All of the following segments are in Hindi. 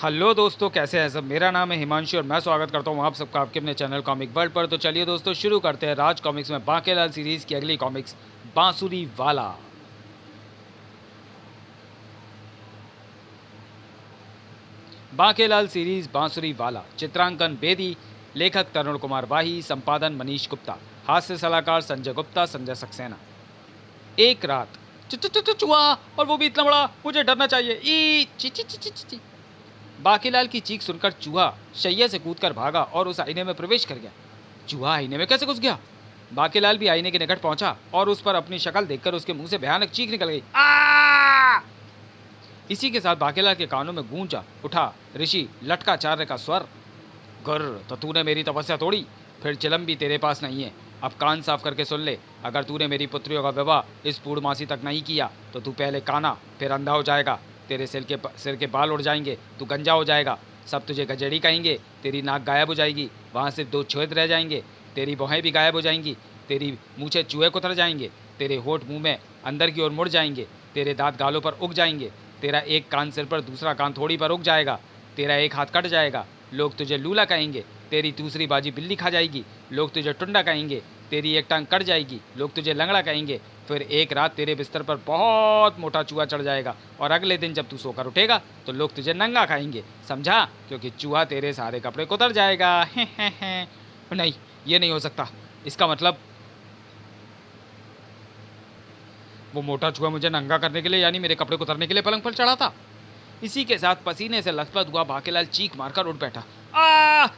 हेलो दोस्तों, कैसे हैं सब। मेरा नाम है हिमांशु और मैं स्वागत करता हूं आप सबका आपके अपने चैनल कॉमिक वर्ल्ड पर। तो चलिए दोस्तों, शुरू करते हैं राज कॉमिक्स में बांकेलाल सीरीज़ की अगली कॉमिक्स बांसुरी वाला। बांकेलाल सीरीज़ बांसुरी वाला, चित्रांकन बेदी, लेखक तरुण कुमार वाही, संपादन मनीष गुप्ता, हास्य सलाहकार संजय गुप्ता, संजय सक्सेना। एक रात चुहा, और वो भी इतना बड़ा, मुझे डरना चाहिए। ई ची ची ची ची ची। बाकीलाल की चीख सुनकर चूहा शैया से कूदकर भागा और उस आईने में प्रवेश कर गया। चूहा आईने में कैसे घुस गया? बाकीलाल भी आईने के निकट पहुंचा और उस पर अपनी शक्ल देखकर उसके मुंह से भयानक चीख निकल गई। आ! इसी के साथ बाकीलाल के कानों में गूंजा उठा ऋषि लटकाचार्य का स्वर। गुर, तो तूने मेरी तपस्या तोड़ी, फिर चिलम भी तेरे पास नहीं है। अब कान साफ करके सुन ले, अगर तूने मेरी पुत्रियों का विवाह इस पूर्णमासी तक नहीं किया तो तू पहले काना फिर अंधा हो जाएगा। तेरे सिर के बाल उड़ जाएंगे, तू गंजा हो जाएगा, सब तुझे गजेड़ी कहेंगे, तेरी नाक गायब हो जाएगी, वहाँ सिर्फ 2 छेद रह जाएंगे, तेरी भौहें भी गायब हो जाएंगी, तेरी मूछें चूहे कुतर जाएंगे, तेरे होठ मुंह में अंदर की ओर मुड़ जाएंगे, तेरे दांत गालों पर उग जाएंगे, तेरा एक कान सिर पर दूसरा कान थोड़ी पर उग जाएगा, तेरा एक हाथ कट जाएगा, लोग तुझे लूला कहेंगे, तेरी दूसरी बाजी बिल्ली खा जाएगी, लोग तुझे टुंडा कहेंगे, तेरी एक टांग कट जाएगी, लोग तुझे लंगड़ा कहेंगे, फिर एक रात तेरे बिस्तर पर बहुत मोटा चूहा चढ़ जाएगा और अगले दिन जब तू सोकर उठेगा तो लोग तुझे नंगा खाएंगे, समझा? क्योंकि चूहा तेरे सारे कपड़े कुतर जाएगा। नहीं, ये नहीं हो सकता। इसका मतलब वो मोटा चूहा मुझे नंगा करने के लिए, यानी मेरे कपड़े कुतरने के लिए पलंग पर चढ़ा था। इसी के साथ पसीने से लथपथ हुआ बाकीलाल चीख मारकर उठ बैठा।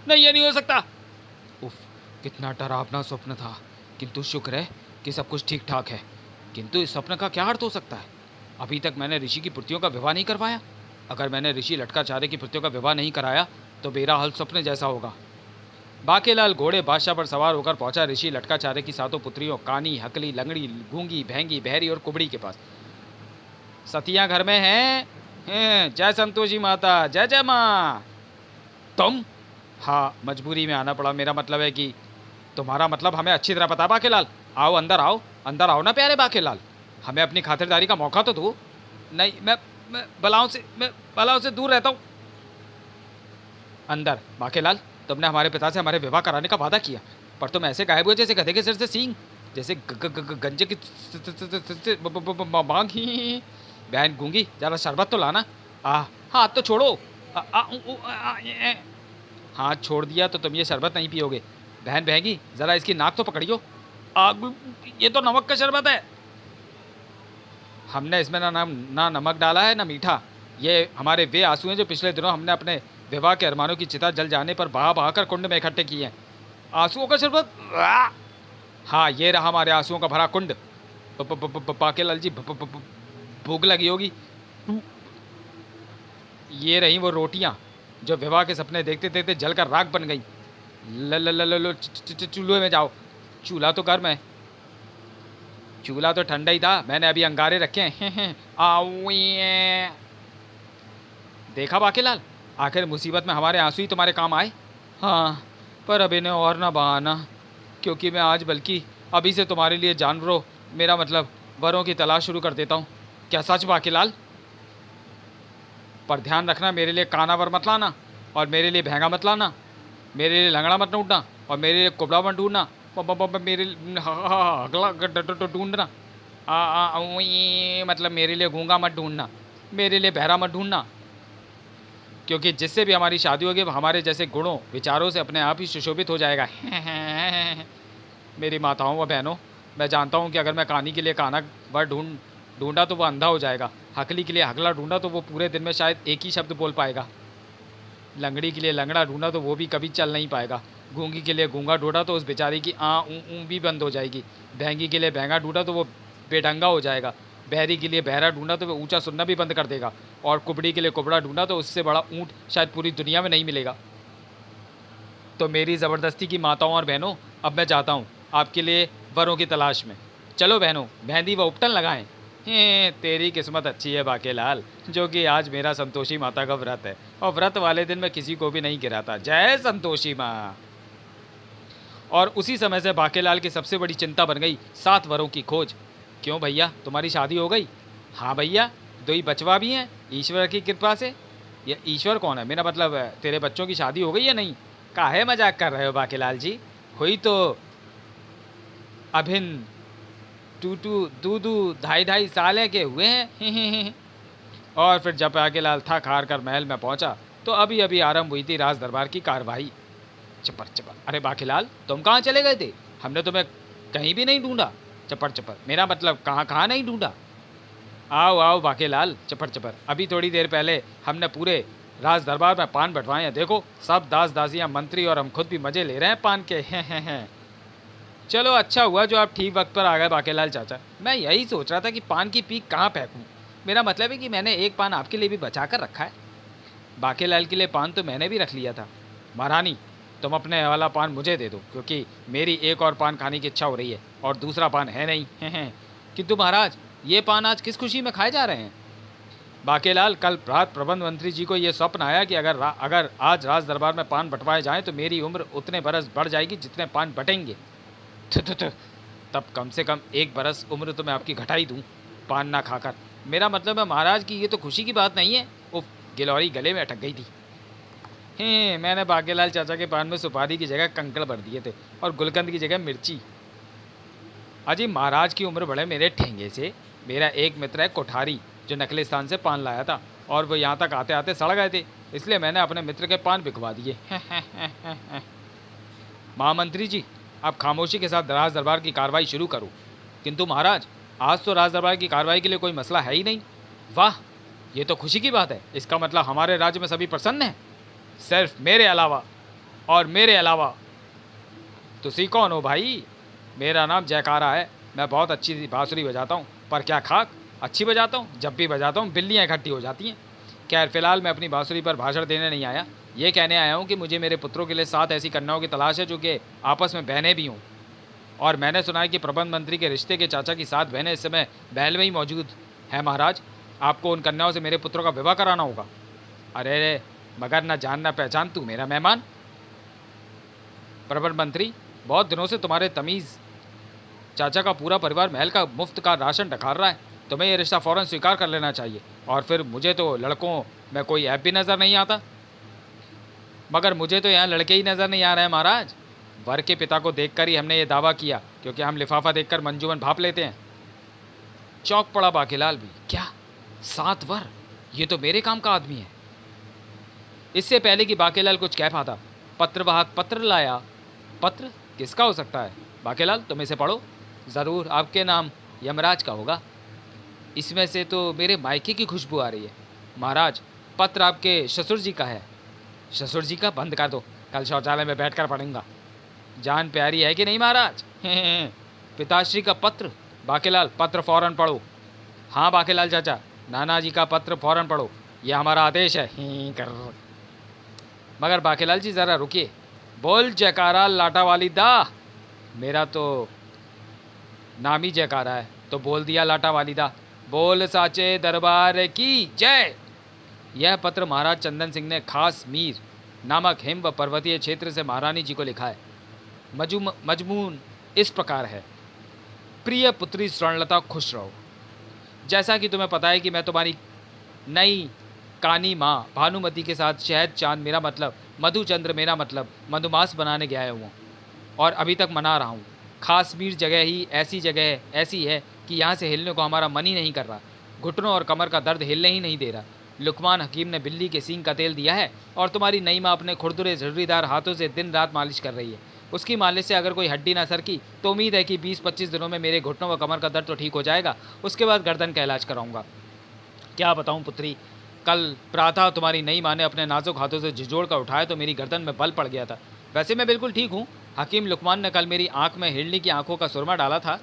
नहीं, ये नहीं हो सकता। उफ, कितना डरावना स्वप्न था, किंतु शुक्र है कि सब कुछ ठीक ठाक है। किंतु इस स्वप्न का क्या अर्थ हो सकता है? अभी तक मैंने ऋषि की पुत्रियों का विवाह नहीं करवाया। अगर मैंने ऋषि लटकाचार्य की पुत्रियों का विवाह नहीं कराया तो मेरा हल स्वप्न जैसा होगा। बाकेलाल घोड़े बादशाह पर सवार होकर पहुंचा ऋषि लटकाचार्य की 7 पुत्रियों कानी, हकली, लंगड़ी, गूंगी, भैंगी, बहरी और कुबड़ी के पास। सतियां घर में हैं? जय संतोषी माता, जय जय माँ। तुम? हाँ, मजबूरी में आना पड़ा। मेरा मतलब है कि तुम्हारा मतलब हमें अच्छी तरह पता। बाकेलाल, आओ, अंदर आओ ना प्यारे बाकेलाल, हमें अपनी खातिरदारी का मौका तो दो। नहीं, मैं बलाओं से दूर रहता हूँ। अंदर। बाकेलाल, तुमने हमारे पिता से हमारे विवाह कराने का वादा किया, पर तुम ऐसे गायब हुए जैसे गधे के सिर से सींग, जैसे गंजे की मांग ही। बहन गूंगी, जरा शरबत तो लाना। हाथ तो छोड़ो। हाथ छोड़ दिया तो तुम ये शरबत नहीं पियोगे। बहन बहगी, जरा इसकी नाक तो पकड़ियो। ये तो नमक का शरबत है। हमने इसमें ना नमक डाला है ना मीठा। ये हमारे वे आंसू हैं जो पिछले दिनों हमने अपने विवाह के अरमानों की चिता जल जाने पर बहा बहा कर कुंड में इकट्ठे किए हैं। आंसुओं का शरबत? हाँ, ये रहा हमारे आंसुओं का भरा कुंड। बाकेलाल जी, भूख लगी होगी। ये रही वो रोटियां जो विवाह के सपने देखते देखते जलकर राख बन गई। लो चूल्हे में जाओ। चूल्हा तो गर्म है। चूल्हा तो ठंडा ही था, मैंने अभी अंगारे रखे हैं। देखा बाकेलाल, आखिर मुसीबत में हमारे आंसू ही तुम्हारे काम आए। हाँ, पर अब इन्हें और ना बहाना, क्योंकि मैं आज बल्कि अभी से तुम्हारे लिए जानवरों, मेरा मतलब वरों की तलाश शुरू कर देता हूँ। क्या सच बाकेलाल? पर ध्यान रखना, मेरे लिए काना वर मत लाना, और मेरे लिए भैंगा मत लाना, मेरे लिए लंगड़ा मत ढूंढना, और मेरे लिए कुबड़ा मत ढूंढना, मेरे अगला ढूंढना। मतलब मेरे लिए गूंगा मत ढूंढना, मेरे लिए बहरा मत ढूंढना, क्योंकि जिससे भी हमारी शादी होगी हमारे जैसे गुणों विचारों से अपने आप ही सुशोभित हो जाएगा। मेरी माताओं व बहनों, मैं जानता हूँ कि अगर मैं कानी के लिए काना वर ढूंढा तो वो अंधा हो जाएगा, हकली के लिए हकला ढूंढा तो वो पूरे दिन में शायद एक ही शब्द बोल पाएगा, लंगड़ी के लिए लंगड़ा ढूंढा तो वो भी कभी चल नहीं पाएगा, गूंगी के लिए गूंगा ढूंढा तो उस बेचारी की ऊ भी बंद हो जाएगी, भैंगी के लिए भैंगा ढूंढा तो वो बेढंगा हो जाएगा, बहरी के लिए बहरा ढूंढा तो वो ऊंचा सुनना भी बंद कर देगा, और कुबड़ी के लिए कुबड़ा ढूंढा तो उससे बड़ा ऊँट शायद पूरी दुनिया में नहीं मिलेगा। तो मेरी ज़बरदस्ती की माताओं और बहनों, अब मैं जाता हूँ आपके लिए वरों की तलाश में। चलो बहनों, मेहंदी व उपटन लगाएं। तेरी किस्मत अच्छी है बाकेलाल, जो कि आज मेरा संतोषी माता का व्रत है, और व्रत वाले दिन मैं किसी को भी नहीं गिराता। जय संतोषी माँ। और उसी समय से बाकेलाल की सबसे बड़ी चिंता बन गई 7 वरों की खोज। क्यों भैया, तुम्हारी शादी हो गई? हाँ भैया, 2 ही बचवा भी हैं ईश्वर की कृपा से। ये ईश्वर कौन है? मेरा मतलब तेरे बच्चों की शादी हो गई या नहीं? काहे मजाक कर रहे हो बाकीलाल जी? हुई तो अभिन टू टू दू ढाई ढाई साल के हुए हैं। और फिर जब बाकीलाल थक हार कर महल में पहुंचा तो अभी अभी आरंभ हुई थी राज दरबार की कार्रवाई। चपर चपर, अरे बाकीलाल तुम कहाँ चले गए थे? हमने तुम्हें कहीं भी नहीं ढूंढा। चपर चपर, मेरा मतलब कहाँ कहाँ नहीं ढूंढा? आओ आओ बाकीलाल, चपर चपर, अभी थोड़ी देर पहले हमने पूरे राज दरबार में पान बंटवाए हैं। देखो सब दास दासियाँ, मंत्री और हम खुद भी मजे ले रहे हैं पान के। हैं। चलो अच्छा हुआ जो आप ठीक वक्त पर आ गए बाकीलाल चाचा। मैं यही सोच रहा था कि पान की पीक कहाँ फेंकूं। मेरा मतलब है कि मैंने एक पान आपके लिए भी बचा कर रखा है। बाकीलाल के लिए पान तो मैंने भी रख लिया था। महारानी तुम अपने वाला पान मुझे दे दो, क्योंकि मेरी एक और पान खाने की इच्छा हो रही है और दूसरा पान है नहीं। हैं। किंतु महाराज ये पान आज किस खुशी में खाए जा रहे हैं? बाकीलाल कल रात प्रबंध मंत्री जी को ये स्वप्न आया कि अगर आज राज दरबार में पान बंटवाए जाएं तो मेरी उम्र उतने बरस बढ़ जाएगी जितने पान बटेंगे। तब कम से कम 1 बरस उम्र तो मैं आपकी घटाई दूं पान ना खाकर। मेरा मतलब है महाराज कि ये तो खुशी की बात नहीं है। उफ, गिलौरी गले में अटक गई थी। मैंने बाकीलाल चाचा के पान में सुपारी की जगह कंकड़ भर दिए थे और गुलकंद की जगह मिर्ची। अजी महाराज की उम्र बढ़े मेरे ठेंगे से। मेरा एक मित्र है कोठारी जो नकलिस्तान से पान लाया था और वो यहाँ तक आते आते सड़ गए थे, इसलिए मैंने अपने मित्र के पान बिकवा दिए। महामंत्री जी आप खामोशी के साथ राज दरबार की कार्रवाई शुरू करो। किंतु महाराज आज तो राज दरबार की कार्रवाई के लिए कोई मसला है ही नहीं। वाह, ये तो खुशी की बात है। इसका मतलब हमारे राज्य में सभी प्रसन्न हैं, सिर्फ मेरे अलावा। और मेरे अलावा तुसी कौन हो भाई? मेरा नाम जयकारा है। मैं बहुत अच्छी बांसुरी बजाता हूँ, पर क्या खाक अच्छी बजाता हूँ। जब भी बजाता हूँ बिल्लियाँ इकट्ठी हो जाती हैं। खैर फिलहाल मैं अपनी बांसुरी पर भाषण देने नहीं आया, ये कहने आया हूँ कि मुझे मेरे पुत्रों के लिए 7 ऐसी कन्याओं की तलाश है जो कि आपस में बहनें भी हों। और मैंने सुना है कि प्रबंध मंत्री के रिश्ते के चाचा की 7 बहनें इस समय महल में ही मौजूद हैं। महाराज आपको उन कन्याओं से मेरे पुत्रों का विवाह कराना होगा। अरे मगर न जान न पहचान तू मेरा मेहमान। प्रबंध मंत्री बहुत दिनों से तुम्हारे तमीज़ चाचा का पूरा परिवार महल का मुफ्त का राशन डकार रहा है। तुम्हें ये रिश्ता फ़ौरन स्वीकार कर लेना चाहिए। और फिर मुझे तो लड़कों में कोई ऐप भी नज़र नहीं आता। मगर मुझे तो यहाँ लड़के ही नज़र नहीं आ रहे हैं महाराज। वर के पिता को देखकर ही हमने ये दावा किया, क्योंकि हम लिफाफा देखकर मंजूमन भाप लेते हैं। चौंक पड़ा बाकीलाल भी। क्या 7 वर? ये तो मेरे काम का आदमी है। इससे पहले कि बाकीलाल कुछ कह पाता, पत्रवाहक पत्र लाया। पत्र किसका हो सकता है? बाकीलाल तुम इसे पढ़ो। ज़रूर आपके नाम यमराज का होगा। इसमें से तो मेरे मायके की खुशबू आ रही है। महाराज पत्र आपके ससुर जी का है। ससुर जी का? बंद कर दो, कल शौचालय में बैठकर पढ़ूंगा। जान प्यारी है कि नहीं महाराज? पिताश्री का पत्र? बाकीलाल पत्र फौरन पढ़ो। हाँ बाकीलाल चाचा, नाना जी का पत्र फौरन पढ़ो, यह हमारा आदेश है। कर मगर बाकीलाल जी ज़रा रुकिए। बोल जयकारा लाटा वाली दा। मेरा तो नाम ही जयकारा है, तो बोल दिया लाटा वालिदा। बोल साचे दरबार की जय। यह पत्र महाराज चंदन सिंह ने खास मीर नामक हिम व पर्वतीय क्षेत्र से महारानी जी को लिखा है। मजमून इस प्रकार है। प्रिय पुत्री स्वर्णलता, खुश रहो। जैसा कि तुम्हें पता है कि मैं तुम्हारी नई कानी माँ भानुमति के साथ शहद चांद मेरा मतलब मधुचंद्र मेरा मतलब मधुमास बनाने गया हूँ और अभी तक मना रहा हूँ। खासमीर जगह ही ऐसी है कि यहाँ से हिलने को हमारा मन ही नहीं कर रहा। घुटनों और कमर का दर्द हिलने ही नहीं दे रहा। लुकमान हकीम ने बिल्ली के सींग का तेल दिया है और तुम्हारी नई माँ अपने खुरदुरे झुर्रीदार हाथों से दिन रात मालिश कर रही है। उसकी मालिश से अगर कोई हड्डी ना सरकी तो उम्मीद है कि 20-25 दिनों में मेरे घुटनों व कमर का दर्द तो ठीक हो जाएगा। उसके बाद गर्दन का इलाज कराऊंगा। क्या बताऊं पुत्री, कल प्रातः तुम्हारी नई माँ ने अपने नाजुक हाथों से झिझोड़ कर उठाया तो मेरी गर्दन में बल पड़ गया था। वैसे मैं बिल्कुल ठीक हूँ। हकीम लुकमान ने कल मेरी आँख में हिरनी की आँखों का सुरमा डाला था,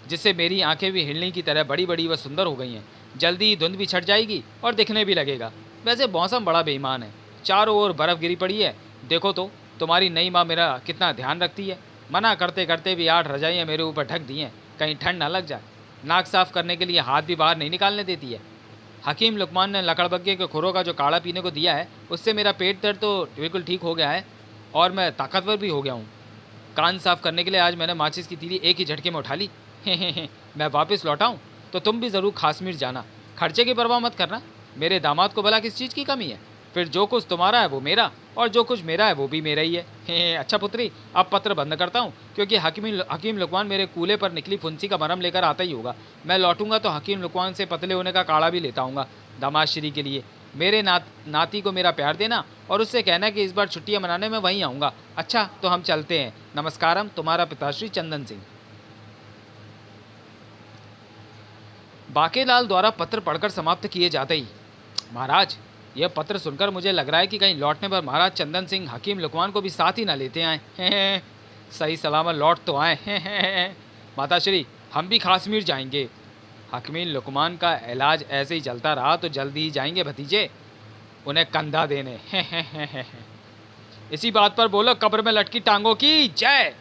जिससे मेरी आंखें भी हिरनी की तरह बड़ी बड़ी व सुंदर हो गई हैं। जल्दी ही धुंध भी छट जाएगी और दिखने भी लगेगा। वैसे मौसम बड़ा बेईमान है, चारों ओर बर्फ़ गिरी पड़ी है। देखो तो तुम्हारी नई माँ मेरा कितना ध्यान रखती है। मना करते करते भी 8 रजाइयाँ मेरे ऊपर ढक दी हैं, कहीं ठंड ना लग जाए। नाक साफ़ करने के लिए हाथ भी बाहर नहीं निकालने देती है। हकीम लुकमान ने लकड़बग्गे के खुरों का जो काढ़ा पीने को दिया है, उससे मेरा पेट दर्द तो बिल्कुल ठीक हो गया है और मैं ताकतवर भी हो गया हूँ। कान साफ़ करने के लिए आज मैंने माचिस की तीली एक ही झटके में उठा ली। मैं वापस लौटा हूँ तो तुम भी ज़रूर खासमीर जाना। खर्चे की परवाह मत करना, मेरे दामाद को भला किस चीज़ की कमी है? फिर जो कुछ तुम्हारा है वो मेरा, और जो कुछ मेरा है वो भी मेरा ही है। अच्छा पुत्री, अब पत्र बंद करता हूँ, क्योंकि हकीम लुकमान मेरे कूल्हे पर निकली फुंसी का मरहम लेकर आता ही होगा। मैं लौटूंगा तो हकीम लुकमान से पतले होने का काढ़ा भी लेता आऊँगा दामाद श्री के लिए। मेरे नाती को मेरा प्यार देना, और उससे कहना कि इस बार छुट्टियाँ मनाने में वहीं आऊँगा। अच्छा तो हम चलते हैं। नमस्कारम, तुम्हारा पिताश्री चंदन सिंह। बाकेलाल द्वारा पत्र पढ़कर समाप्त किए जाते ही, महाराज, यह पत्र सुनकर मुझे लग रहा है कि कहीं लौटने पर महाराज चंदन सिंह हकीम लुकमान को भी साथ ही ना लेते आए। सही सलामत लौट तो आए। माताश्री, हम भी खासमीर जाएंगे। हकीम लुकमान का इलाज ऐसे ही चलता रहा तो जल्दी ही जाएंगे भतीजे, उन्हें कंधा देने। इसी बात पर बोलो, कब्र में लटकी टांगों की जय।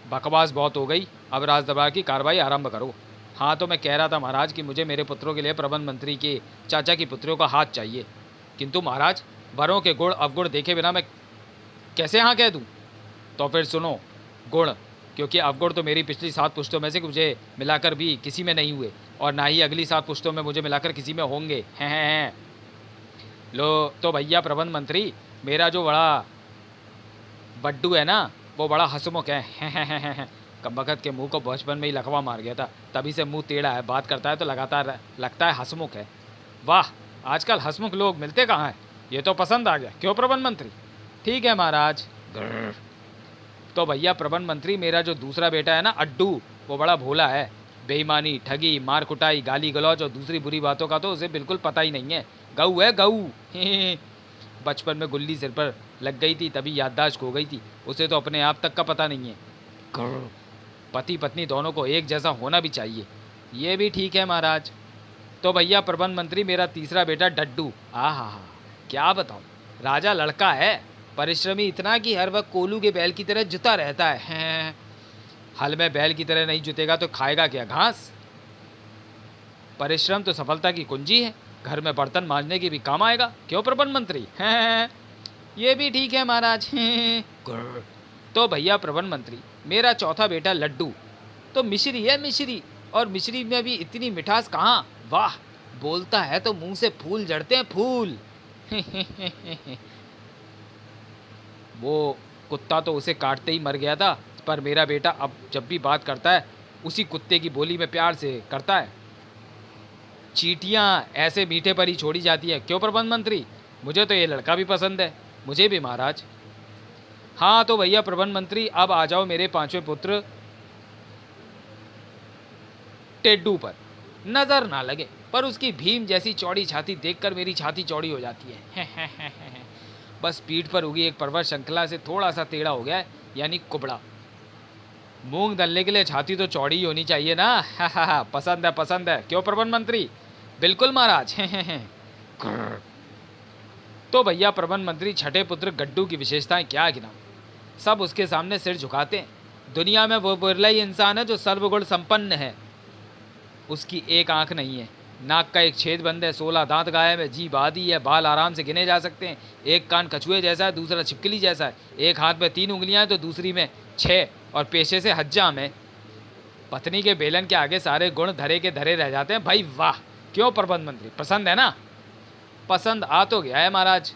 बकवास बहुत हो गई, अब राजदरबार की कार्रवाई आरंभ करो। हाँ तो मैं कह रहा था महाराज कि मुझे मेरे पुत्रों के लिए प्रबंध मंत्री के चाचा की पुत्रियों का हाथ चाहिए, किंतु महाराज वरों के गुण अवगुण देखे बिना मैं कैसे हाँ कह दूँ? तो फिर सुनो, गुण, क्योंकि अवगुण तो मेरी पिछली 7 पुश्तों में से मुझे मिलाकर भी किसी में नहीं हुए, और ना ही अगली 7 पुश्तों में मुझे मिलाकर किसी में होंगे। हैं। लो तो भैया प्रबंध मंत्री, मेरा जो बड़ा बड्डू है ना, वो बड़ा हंसमुख है। कमबख्त के मुंह को बचपन में ही लकवा मार गया था, तभी से मुंह टेढ़ा है, बात करता है तो लगातार लगता है हंसमुख है। वाह, आजकल हंसमुख लोग मिलते कहाँ हैं? ये तो पसंद आ गया। क्यों प्रबंध मंत्री? ठीक है महाराज। तो भैया प्रबंध मंत्री, मेरा जो दूसरा बेटा है ना अड्डू, वो बड़ा भोला है। बेईमानी, ठगी, मार कुटाई, गाली गलौज और दूसरी बुरी बातों का तो उसे बिल्कुल पता ही नहीं है। गऊ है गऊ। बचपन में गुल्ली सिर पर लग गई थी, तभी याददाश्त खो गई थी, उसे तो अपने आप तक का पता नहीं है। पति पत्नी दोनों को एक जैसा होना भी चाहिए। ये भी ठीक है महाराज। तो भैया प्रबंध मंत्री, मेरा तीसरा बेटा डड्डू, आहा, क्या बताऊं, राजा लड़का है, परिश्रमी इतना कि हर वक्त कोलू के बैल की तरह जुता रहता है। हल में बैल की तरह नहीं जुतेगा तो खाएगा क्या घास? परिश्रम तो सफलता की कुंजी है, घर में बर्तन मांजने की भी काम आएगा। क्यों प्रबंध मंत्री? ये भी ठीक है महाराज। तो भैया प्रबंध मंत्री, मेरा चौथा बेटा लड्डू तो मिश्री है, मिश्री, और मिश्री में भी इतनी मिठास कहाँ। वाह, बोलता है तो मुंह से फूल झड़ते हैं, फूल। वो कुत्ता तो उसे काटते ही मर गया था, पर मेरा बेटा अब जब भी बात करता है उसी कुत्ते की बोली में प्यार से करता है। चींटियाँ ऐसे मीठे पर ही छोड़ी जाती है। क्यों प्रबंध मंत्री? मुझे तो ये लड़का भी पसंद है। मुझे भी महाराज। हाँ तो भैया प्रबंध मंत्री, अब आ जाओ मेरे 5वें पुत्र टेड्डू पर। नजर ना लगे, पर उसकी भीम जैसी चौड़ी छाती देखकर मेरी छाती चौड़ी हो जाती है। बस पीठ पर उगी एक पर्वत श्रृंखला से थोड़ा सा टेढ़ा हो गया है, यानी कुबड़ा। मूंग दलने के लिए छाती तो चौड़ी ही होनी चाहिए ना। पसंद है, पसंद है। क्यों प्रबंध मंत्री? बिल्कुल महाराज। तो भैया प्रबंध मंत्री, छठे पुत्र गड्डू की विशेषताएं क्या गिनाऊं? सब उसके सामने सिर झुकाते हैं। दुनिया में वो बिरला ही इंसान है जो सर्वगुण संपन्न है। उसकी एक आंख नहीं है, नाक का एक छेद बंद है, 16 दांत गायब है, जीभ आधी है, बाल आराम से गिने जा सकते हैं, एक कान कछुए जैसा है, दूसरा छिपकली जैसा है, एक हाथ में 3 उंगलियां हैं तो दूसरी में 6, और पेशे से हज्जाम है। पत्नी के बेलन के आगे सारे गुण धरे के धरे रह जाते हैं। भाई वाह। क्यों प्रबंध मंत्री? पसंद है ना? पसंद आ तो गया है महाराज।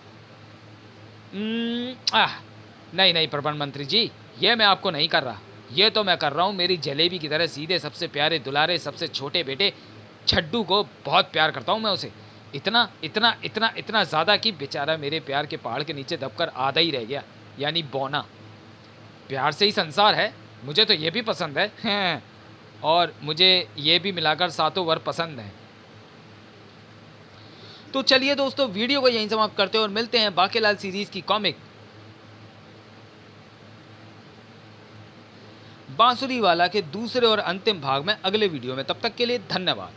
नहीं नहीं प्रबंध मंत्री जी, ये मैं आपको नहीं कर रहा, ये तो मैं कर रहा हूँ मेरी जलेबी की तरह सीधे सबसे प्यारे दुलारे सबसे छोटे बेटे छड्डू को। बहुत प्यार करता हूँ मैं उसे, इतना इतना इतना इतना ज़्यादा कि बेचारा मेरे प्यार के पहाड़ के नीचे दबकर आधा ही रह गया, यानी बौना। प्यार से ही संसार है। मुझे तो ये भी पसंद है, और मुझे ये भी मिलाकर 7 वर पसंद हैं। तो चलिए दोस्तों, वीडियो को यहीं समाप्त करते हैं और मिलते हैं बाकेलाल सीरीज की कॉमिक बांसुरी वाला के दूसरे और अंतिम भाग में अगले वीडियो में। तब तक के लिए धन्यवाद।